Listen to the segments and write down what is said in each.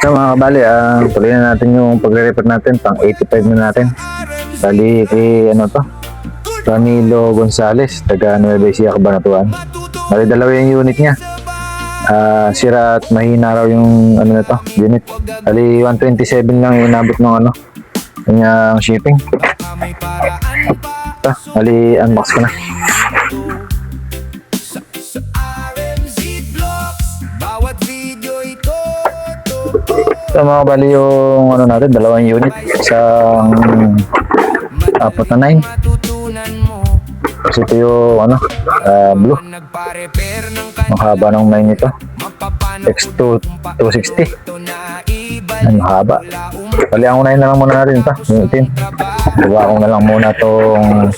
So mga kabali, tuloy na natin yung pagre-report natin, pang 85 na natin. Bali kay ano to, Ramilo Gonzales, taga Nueva Ecija, Cabanatuan. Bali dalawa yung unit niya. Sira at mahina raw yung ano na to, unit. Bali 127 lang yung inabot ng ano, yung shipping. Bali unbox ko na. So mga kabali yung ano natin, dalawang unit, isang apat na 9. Kasi ito yung ano, blue. Mahaba ng 9 ito. X2 260. Ay, mahaba. Bali ang unahin na lang muna natin ito, yung itim. Gawa ko na lang muna itong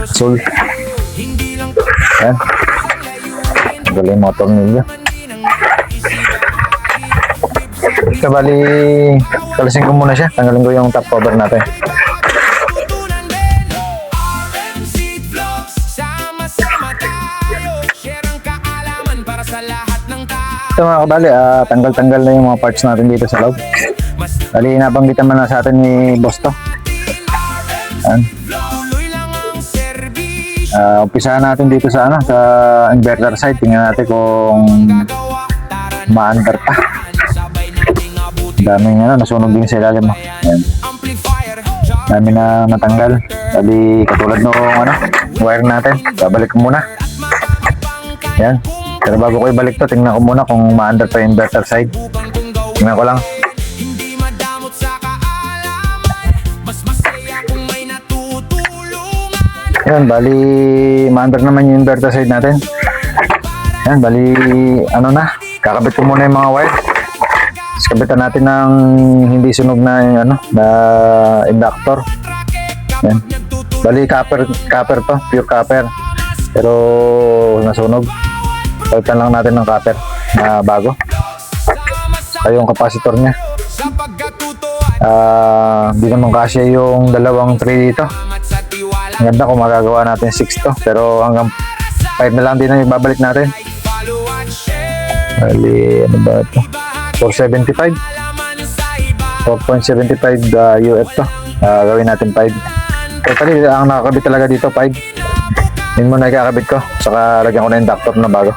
Soul. Yan. Galing yung motor ninyo. So bali, kalasin ko muna siya. Tanggalin ko yung top cover natin. So mga kabali, tanggal-tanggal na yung mga parts natin dito sa loob. Bali, nabanggitan man na sa atin ni Boss to. Yan. Umpisahan natin dito sa ano, sa inverter side. Tingnan natin kung ma-under pa. Daming ano, nasunog din sa ilalim mo. Ayan. Dami na natanggal. Bali, katulad nung ano, wire natin. Babalik ko muna. Ayan. Pero bago ko ibalik to, tingnan ko muna kung ma-under pa yung inverter side. Tingnan ko lang. Ayan, bali, ma-under naman yung inverter side natin. Ayan, bali, ano na, kakabit ko muna yung mga wire. Tapos kabitan natin ng hindi sunog na yung ano, na inductor. Yan. Bali copper to, pure copper. Pero nasunog. Palitan lang natin ng copper na bago. Saka yung capacitor niya. Di naman kasya yung dalawang 3 dito. Ang ganda kung magagawa natin 6 to. Pero hanggang 5 na lang din ang ibabalik natin. Bali, ano ba ito? 475 4.75 UF to. Gawin natin 5. Totally ang nakakabit talaga dito 5. Yun muna ikakabit ko, saka lagyan ko na yung inductor na bago.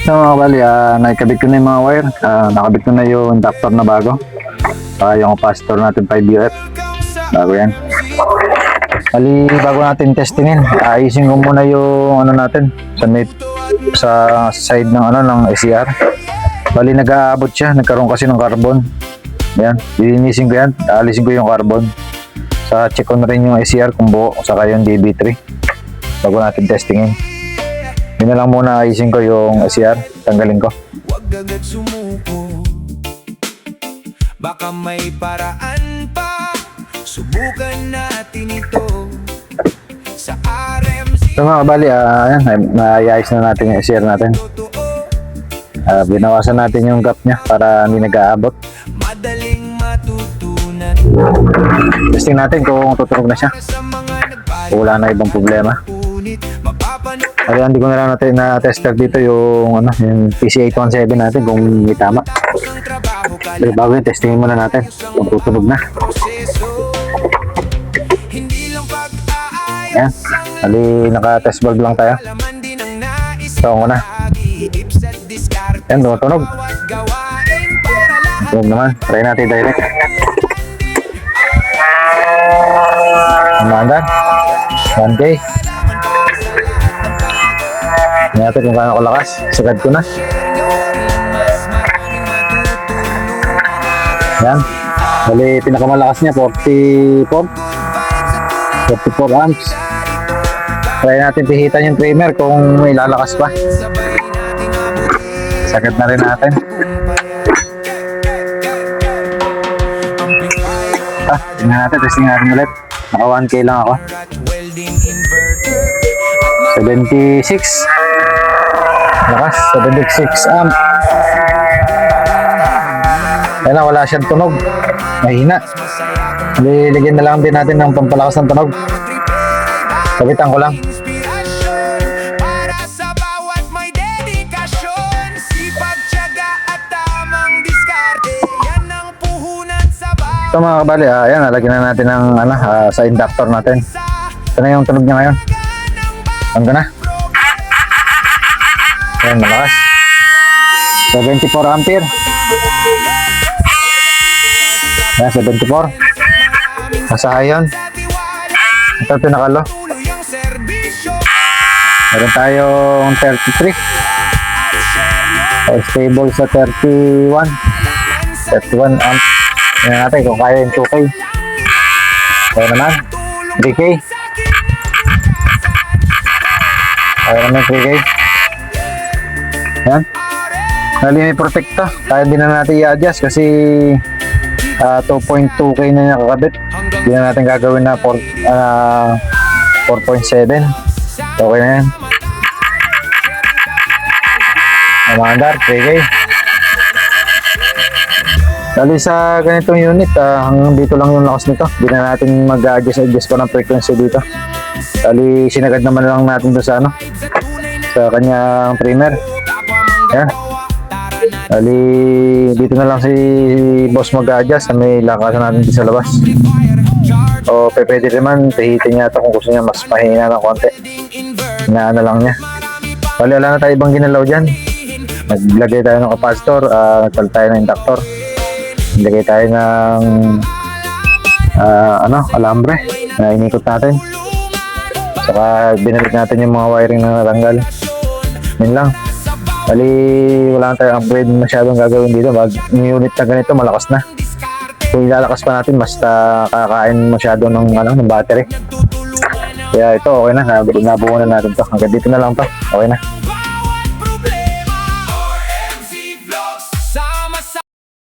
So mga kabali, nakikabit ko na yung mga wire. Nakabit ko na yung inductor na bago, saka yung capacitor natin 5 UF bago yan. Bali, bago natin testingin, ayusin ko muna yung ano natin sa side ng ano ng SCR. Bali, nag-aabot siya, nagkaroon kasi ng carbon. Yan, lilinisin ko yan, alisin ko yung carbon. Sa check ko na rin yung SCR kung buo, saka yung DB3 bago natin testingin. Yun na lang muna, ayusin ko yung SCR, tanggalin ko. Huwag agad sumuko, baka may paraan pa. Subukan natin ito sa RMC. So mga kabali, naayos na natin yung SCR natin. Binawasan natin yung gap niya para hindi nag-aabot. Madaling matutunan. Testing natin kung tutunog na siya. Wala na ibang problema. Kaya hindi ko na lang natin na-tester dito yung, ano, yung PC817 natin kung may tama. Pero bago yun, testingin muna natin kung tutunog na. Ayan, bali naka-test bulb lang tayo. Ito ko na. Ayan, tumutunog. Tunog naman, try natin direct. Umaandar 1K. Tingnan natin kung gaano kalakas. Sagad ko na. Ayan, bali pinakamalakas niya 44 amps. Try natin pihitan yung trimmer kung may lalakas pa. Sakit na rin natin. Tingnan natin, testing natin ulit. Naka 1K lang ako. 76. Lakas, 76 amp. Kaya wala siyang tunog. Mahina. Liligyan na lang din natin ng pampalakas ng tunog. Kapitan ko lang. Inspirasyon para sa bawat may dedikasyon, sipag, tiyaga at tamang diskarte. Yan ang puhunan sa bawat Ito mga kabali, ayan, nalagyan na natin ng sa inductor natin. Ito na yung tunog niya ngayon. Hanggang na. Ayan, malakas. 74 ampere. Ayan, 74. Nasa high yun. Ito pinakalo. tuloy ang serbisyo. Meron tayong 33. Stable sa 31. 31 amp. Tingnan natin kung kaya yung 2K. Kaya naman. 3K. Kaya naman 3K. Yan. Nali may protecta. Kaya din na natin i-adjust kasi 2.2K na nakakabit. Hindi na natin gagawin na 4.7. Okay na yan. Namandar, 3K. Dali sa ganitong unit, hanggang dito lang yung lakas nito. Hindi na natin mag-adjust pa ng frequency dito. Dali sinagad naman lang natin doon sa sa kanyang primer. Yan. Dali dito na lang si boss mag-adjust na may lakasan natin dito sa labas. O pwede naman, pihitin niya ito kung gusto niya mas mahina ng konti. Inaano lang niya. Bali, wala na tayo ibang ginalaw dyan. Naglagay tayo ng capacitor, nagpalit tayo ng inductor. Naglagay tayo ng alambre na inikot natin. Saka binalik natin yung mga wiring na natanggal. Yun lang. Bali, wala na tayong upgrade masyadong gagawin dito. Yung unit na ganito, malakas na. Kung ilalakas pa natin, basta kakain masyado ng battery. Kaya ito, okay na. Nabuo na natin to. Hanggang dito na lang to. Okay na.